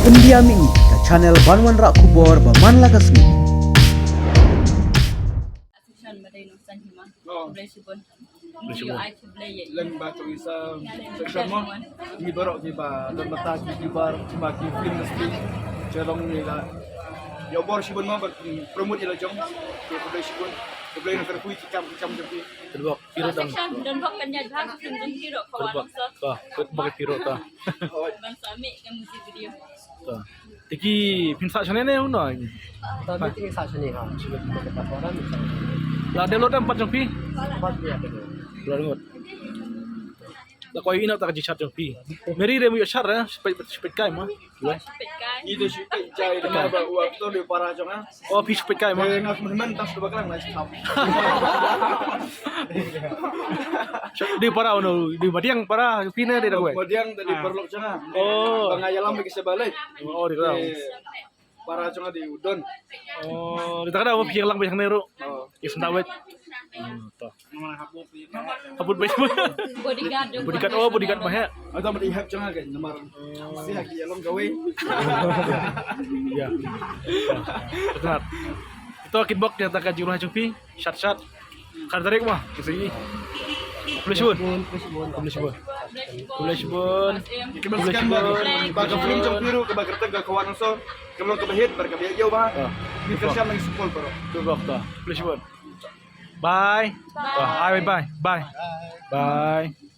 Pendiam ini ke channel Banwan Rak Kubor Baman Lagasmi. Action baday no san hima. Oo. Kublay sibon. Kublay Yo sibon. ay kublay ye. Lang ba ito isa section mo? Hindi ba rin ba? Doon matagi di ba? Maki film industry. Cerong nila. Yo bor sibon mo promote ila jong. Kublay sibon. Kublay na terpui kicam tapi. Terbak piro tang. Section dan hok kanya dhag sun dun hiro kawan Terbak. sa Ka, terbak piro ta. ban sami ka music video. Ta. Tiki pinsa chane ne uno. Tapi tinggal saat ini ha, sudah kita dapat orang La download am 4 jong pi. dapat dia betul. Download. La ko ina ta ka chat jong pi. Meri re mu yo char spek kai ma. Pit kai. Ito si Jai na ba waktu di para jong ah. Oh pi spek kai ma. May ngas man tas ba lang nice top. Di para uno, di badiang para pina de ko. Kemudian tadi perlu jong ah. Oh. Pangayalam bisa balik. Oh di ko. Para jong di udon. Oh, di takada mo pi lang ba yang nero. Oh. Is ndawet. Ta. Habut ba mo? Bodyguard yung Bodyguard oh, bodyguard ba he? Atau melihat jong ah kan nomor. Si haki alam gawe. Ya. Benar. Itu kickbox yang tak jurah cupi, shot. Kan tarik mah, kesini. Flash bun. Flash bun. Kemaskan baga film jong biru ke baga tega kawan so. Kemudian ke bahit berkabiya jauh bah. Di kerja lagi sepul bro. Kickbox ta. Flash bun. Bye. Bye. Bye. Bye. Bye.